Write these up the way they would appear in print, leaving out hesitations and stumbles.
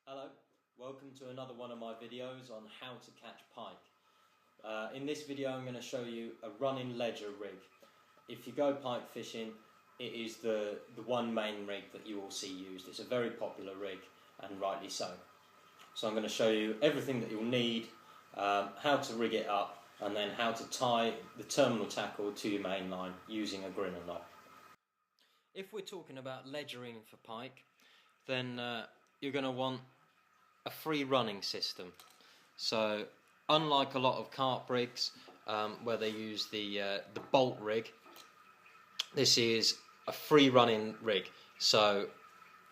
Hello, welcome to another one of my videos on how to catch pike. In this video I'm going to show you a running ledger rig. If you go pike fishing, it is the one main rig that you will see used. It's a very popular rig, and rightly so. So I'm going to show you everything that you'll need, how to rig it up, and then how to tie the terminal tackle to your main line using a Grinner knot. If we're talking about ledgering for pike, then you're going to want a free running system. So unlike a lot of carp rigs where they use the bolt rig, this is a free running rig, so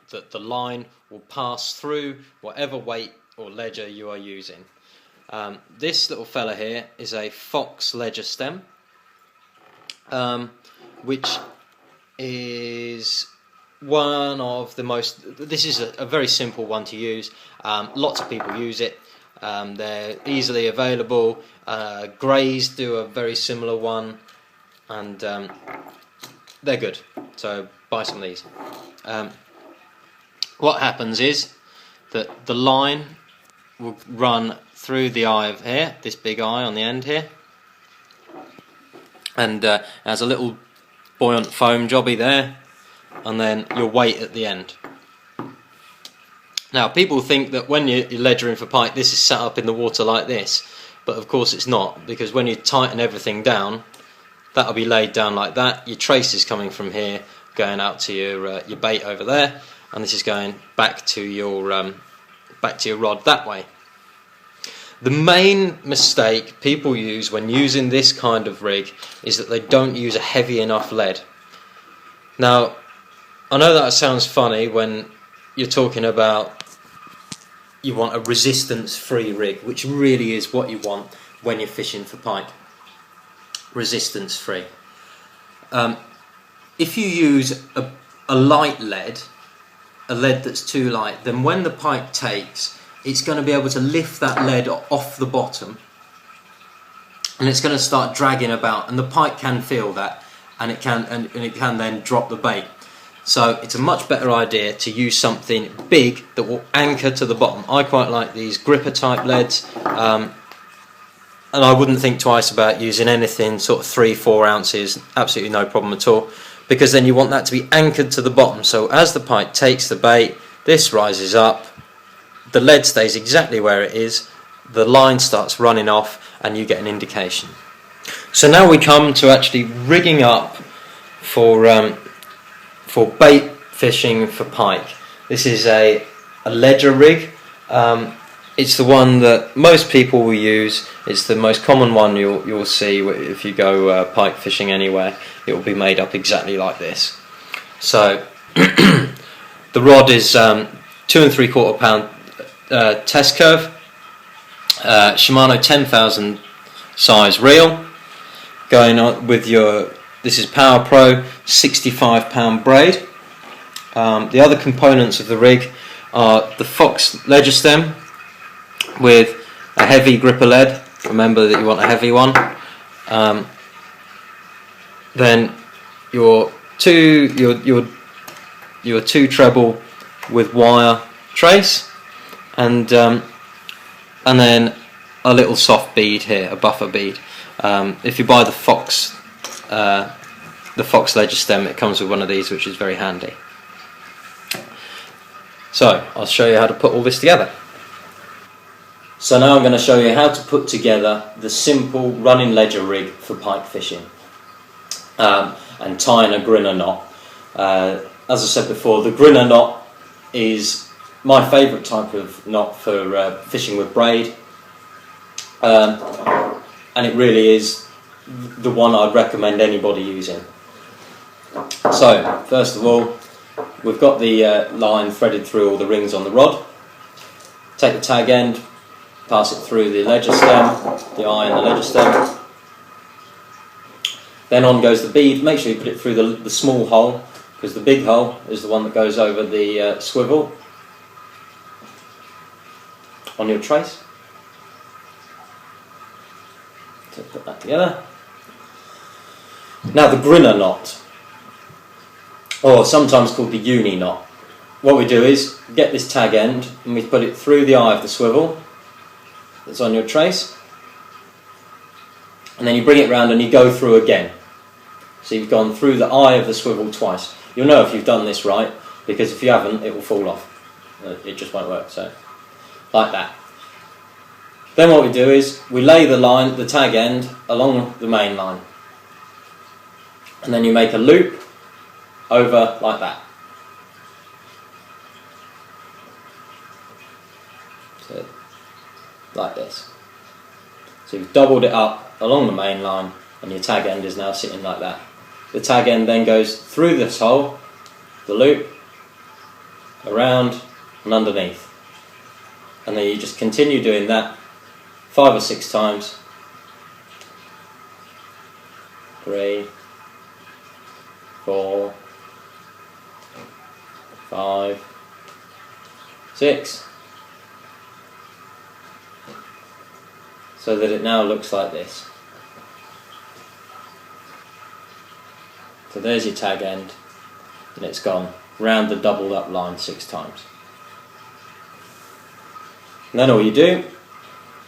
that the line will pass through whatever weight or ledger you are using. This little fella here is a Fox ledger stem, which is one of the most, this is a very simple one to use. Lots of people use it. They're easily available. Greys do a very similar one, and they're good, so buy some of these. What happens is that the line will run through the eye of here, this big eye on the end here, and has a little buoyant foam jobby there, and then your weight at the end. Now, people think that when you're ledgering for pike, this is set up in the water like this, but of course it's not, because when you tighten everything down, that'll be laid down like that. Your trace is coming from here, going out to your bait over there, and this is going back to your rod that way. The main mistake people use when using this kind of rig is that they don't use a heavy enough lead. Now, I know that sounds funny when you're talking about you want a resistance-free rig, which really is what you want when you're fishing for pike. Resistance-free. If you use a light lead, a lead that's too light, then when the pike takes, it's going to be able to lift that lead off the bottom, and it's going to start dragging about, and the pike can feel that, and it can then drop the bait. So it's a much better idea to use something big that will anchor to the bottom. I quite like these gripper type leads, and I wouldn't think twice about using anything sort of 3-4 ounces, absolutely no problem at all, because then you want that to be anchored to the bottom. So as the pike takes the bait, this rises up, the lead stays exactly where it is, the line starts running off, and you get an indication. So now we come to actually rigging up for bait fishing for pike. This is a ledger rig. It's the one that most people will use. It's the most common one you'll see if you go pike fishing anywhere. It will be made up exactly like this. So the rod is 2 3/4 pound test curve, Shimano 10,000 size reel, going on with your, this is Power Pro 65-pound braid. The other components of the rig are the Fox ledger stem with a heavy gripper lead. Remember that you want a heavy one. Then your two treble with wire trace, and then a little soft bead here, a buffer bead. If you buy the Fox ledger stem, it comes with one of these, which is very handy. So I'll show you how to put all this together. So now I'm going to show you how to put together the simple running ledger rig for pike fishing, and tying a Grinner knot. As I said before, the Grinner knot is my favourite type of knot for fishing with braid, and it really is the one I'd recommend anybody using. So first of all, we've got the line threaded through all the rings on the rod. Take the tag end, pass it through the ledger stem, the eye and the ledger stem. Then on goes the bead. Make sure you put it through the small hole, because the big hole is the one that goes over the swivel on your trace. So put that together. Now the Grinner knot, or sometimes called the uni knot. what we do is get this tag end and we put it through the eye of the swivel that's on your trace, and then you bring it round and you go through again. So you've gone through the eye of the swivel twice. You'll know if you've done this right, because if you haven't, it will fall off. It just won't work. So, like that. Then what we do is we lay the tag end, along the main line, and then you make a loop over like that. So, like this. So you've doubled it up along the main line, and your tag end is now sitting like that. The tag end then goes through this hole, the loop, around and underneath. And then you just continue doing that 5 or 6 times. 3, 4, 5, 6. So that it now looks like this. So there's your tag end, and it's gone round the doubled up line 6 times. And then all you do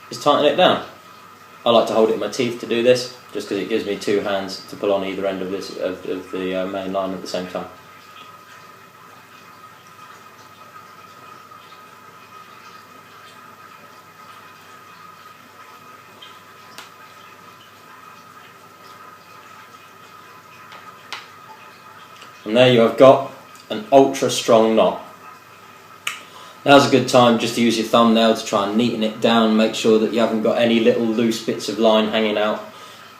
is tighten it down. I like to hold it in my teeth to do this, just because it gives me 2 hands to pull on either end of the main line at the same time. And there you have got an ultra strong knot. Now's a good time just to use your thumbnail to try and neaten it down, make sure that you haven't got any little loose bits of line hanging out.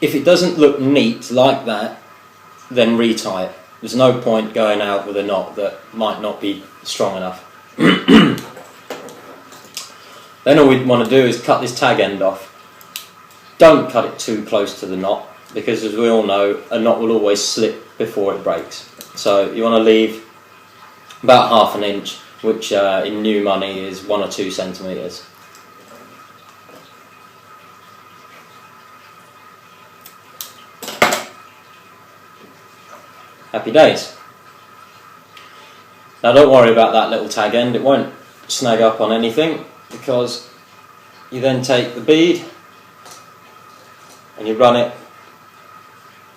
If it doesn't look neat like that, then retie it. There's no point going out with a knot that might not be strong enough. Then all we want to do is cut this tag end off. Don't cut it too close to the knot, because as we all know, a knot will always slip before it breaks. So you want to leave about 1/2 inch, which in new money is 1 or 2 centimetres. Happy days. Now don't worry about that little tag end, it won't snag up on anything, because you then take the bead and you run it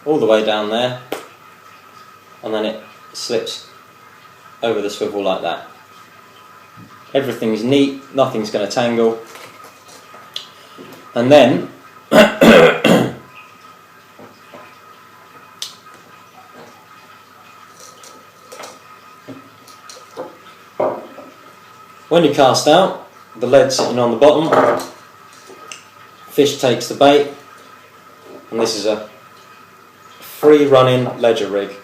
all the way down there, and then it slips over the swivel like that. Everything's neat, nothing's going to tangle. And then when you cast out, the lead sitting on the bottom, fish takes the bait, and this is a free running ledger rig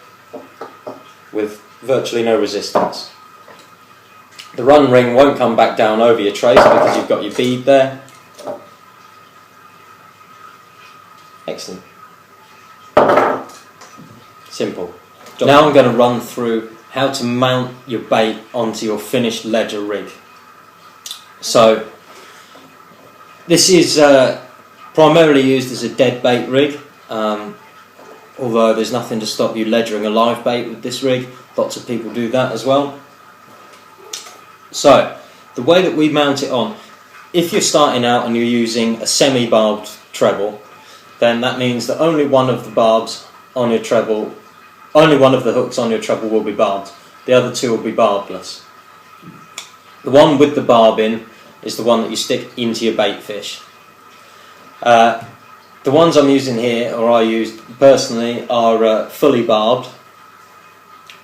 with virtually no resistance. The run ring won't come back down over your trace because you've got your bead there. Excellent. Simple. Now I'm going to run through how to mount your bait onto your finished ledger rig. So this is primarily used as a dead bait rig, although there's nothing to stop you ledgering a live bait with this rig. Lots of people do that as well. So the way that we mount it on, if you're starting out and you're using a semi-barbed treble, then that means that only one of the barbs on your treble, only one of the hooks on your treble will be barbed. The other 2 will be barbless. The one with the barb in is the one that you stick into your bait fish. The ones I'm using here, or I use personally, are fully barbed.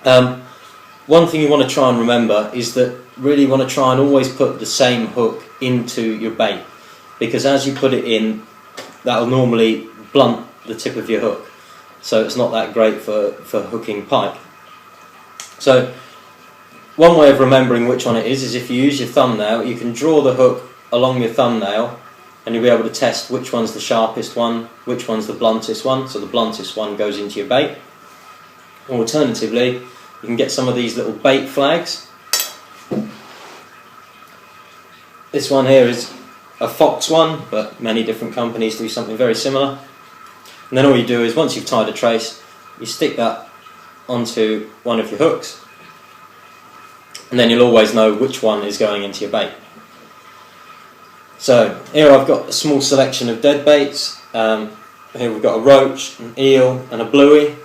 One thing you want to try and remember is that really you want to try and always put the same hook into your bait, because as you put it in, that will normally blunt the tip of your hook, so it's not that great for hooking pike. So one way of remembering which one it is if you use your thumbnail, you can draw the hook along your thumbnail and you'll be able to test which one's the sharpest one, which one's the bluntest one, so the bluntest one goes into your bait. Alternatively, you can get some of these little bait flags. This one here is a Fox one, but many different companies do something very similar. And then all you do is, once you've tied a trace, you stick that onto one of your hooks, and then you'll always know which one is going into your bait. So here I've got a small selection of dead baits. Here we've got a roach, an eel and a bluey.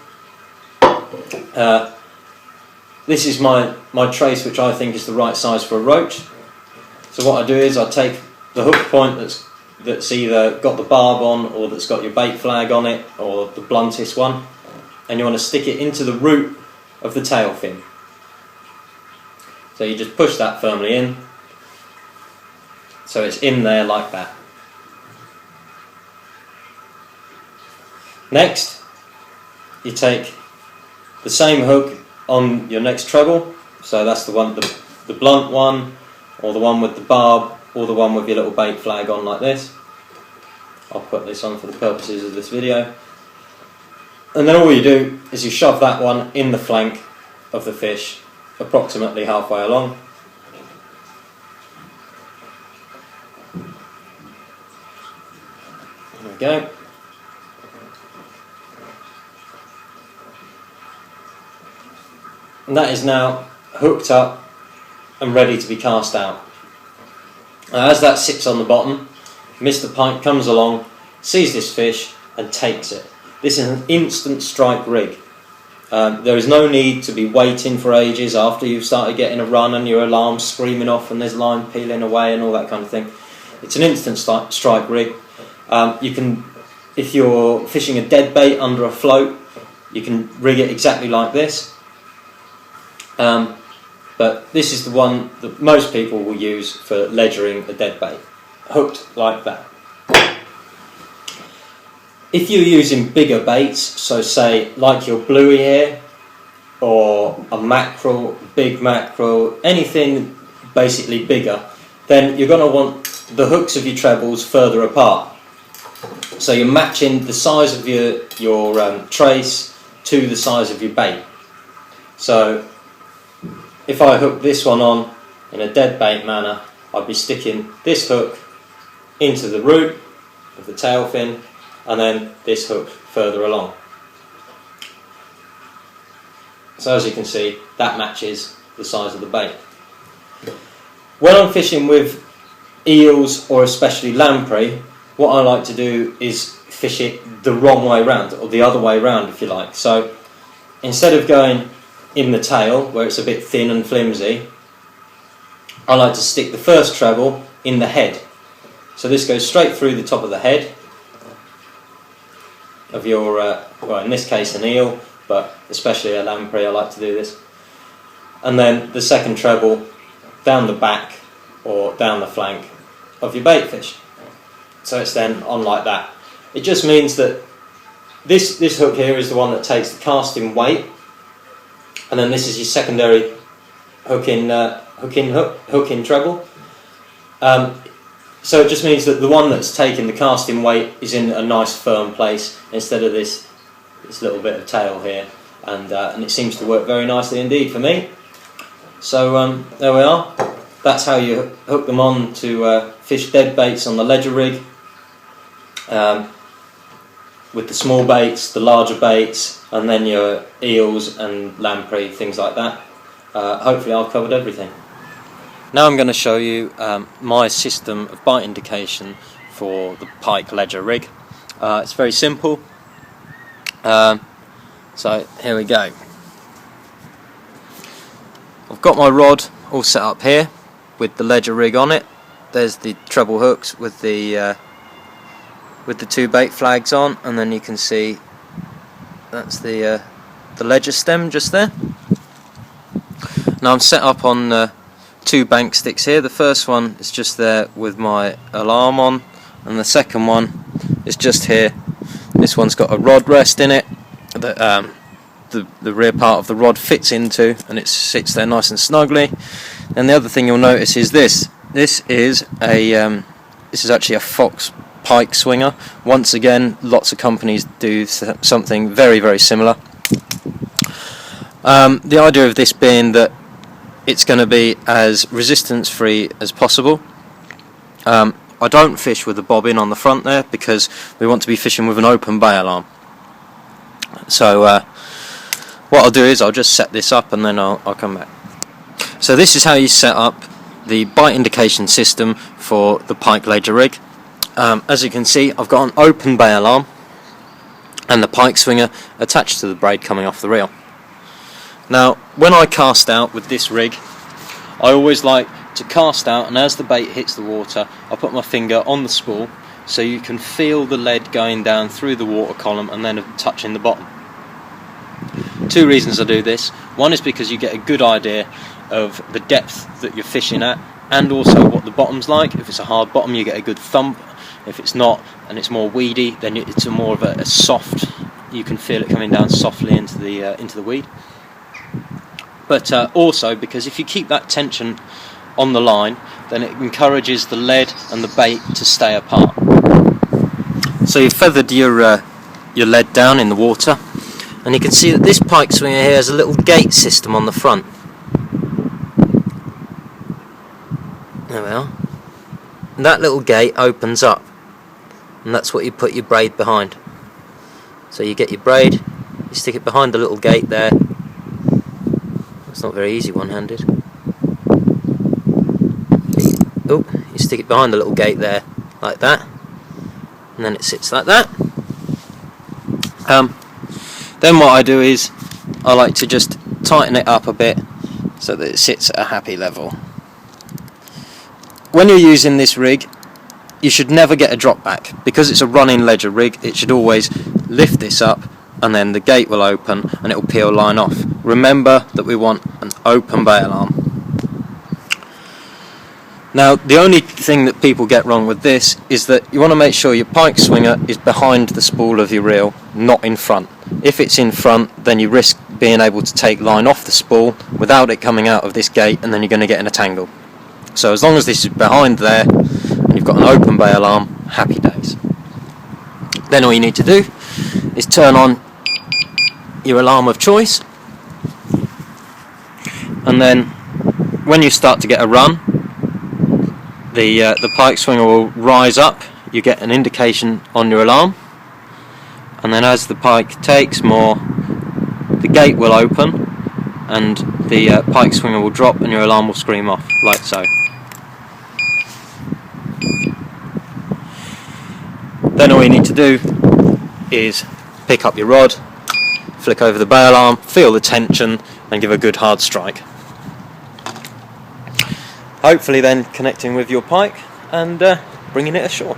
This is my trace, which I think is the right size for a roach. So what I do is I take the hook point that's either got the barb on or that's got your bait flag on it, or the bluntest one, and you want to stick it into the root of the tail fin. So you just push that firmly in, so it's in there like that. Next, you take the same hook on your next treble, so that's the one, the blunt one, or the one with the barb, or the one with your little bait flag on like this. I'll put this on for the purposes of this video. And then all you do is you shove that one in the flank of the fish, approximately halfway along. There we go. And that is now hooked up and ready to be cast out. Now, as that sits on the bottom, Mr. Pike comes along, sees this fish and takes it. This is an instant strike rig. There is no need to be waiting for ages after you've started getting a run and your alarm's screaming off and there's line peeling away and all that kind of thing. It's an instant strike rig. You can, if you're fishing a dead bait under a float, you can rig it exactly like this. But this is the one that most people will use for ledgering a dead bait, hooked like that. If you're using bigger baits, so say like your bluey here, or a mackerel, big mackerel, anything basically bigger, then you're going to want the hooks of your trebles further apart. So you're matching the size of your trace to the size of your bait. So if I hook this one on in a dead bait manner, I'd be sticking this hook into the root of the tail fin, and then this hook further along. So as you can see, that matches the size of the bait. When I'm fishing with eels, or especially lamprey, what I like to do is fish it the wrong way round, or the other way round if you like. So instead of going in the tail, where it's a bit thin and flimsy, I like to stick the first treble in the head. So this goes straight through the top of the head of your, well in this case an eel, but especially a lamprey I like to do this. And then the second treble down the back or down the flank of your bait fish. So it's then on like that. It just means that this hook here is the one that takes the casting weight, and then this is your secondary hook in treble. So it just means that the one that's taking the casting weight is in a nice firm place instead of this little bit of tail here, and it seems to work very nicely indeed for me. So there we are. That's how you hook them on to fish dead baits on the ledger rig. With the small baits, the larger baits, and then your eels and lamprey, things like that. Hopefully I've covered everything. Now I'm going to show you my system of bite indication for the Pike ledger rig. It's very simple. So here we go. I've got my rod all set up here with the ledger rig on it. There's the treble hooks with the two bait flags on, and then you can see that's the ledger stem just there. Now I'm set up on two bank sticks here. The first one is just there with my alarm on, and the second one is just here. This one's got a rod rest in it that the rear part of the rod fits into, and it sits there nice and snugly. And the other thing you'll notice is this. This is actually a Fox Pike swinger. Once again, lots of companies do something very, very similar. The idea of this being that it's going to be as resistance free as possible. I don't fish with the bobbin on the front there because we want to be fishing with an open bail arm. So what I'll do is I'll just set this up and then I'll come back. So this is how you set up the bite indication system for the pike ledger rig. As you can see, I've got an open bail arm and the pike swinger attached to the braid coming off the reel. Now, when I cast out with this rig, I always like to cast out, and as the bait hits the water, I put my finger on the spool so you can feel the lead going down through the water column and then touching the bottom. Two reasons I do this. One is because you get a good idea of the depth that you're fishing at, and also what the bottom's like. If it's a hard bottom, you get a good thump. If it's not, and it's more weedy, then it's more of a soft. You can feel it coming down softly into the weed. But also because if you keep that tension on the line, then it encourages the lead and the bait to stay apart. So you've feathered your lead down in the water, and you can see that this pike swinger here has a little gate system on the front. There we are. And that little gate opens up, and that's what you put your braid behind. So you get your braid, you stick it behind the little gate there. It's not very easy one-handed. Oh, you stick it behind the little gate there, like that, and then it sits like that. Then what I do is I like to just tighten it up a bit so that it sits at a happy level. When you're using this rig, you should never get a drop back. Because it's a running ledger rig, it should always lift this up, and then the gate will open and it will peel line off. Remember that we want an open bail arm. Now, the only thing that people get wrong with this is that you want to make sure your pike swinger is behind the spool of your reel, not in front. If it's in front, then you risk being able to take line off the spool without it coming out of this gate, and then you're going to get in a tangle. So as long as this is behind there and you've got an open bail arm, happy days. Then all you need to do is turn on your alarm of choice, and then when you start to get a run, the pike swinger will rise up. You get an indication on your alarm, and then as the pike takes more, the gate will open and the pike swinger will drop and your alarm will scream off, like so. Then all you need to do is pick up your rod, flick over the bail arm, feel the tension, and give a good hard strike. Hopefully then connecting with your pike and bringing it ashore.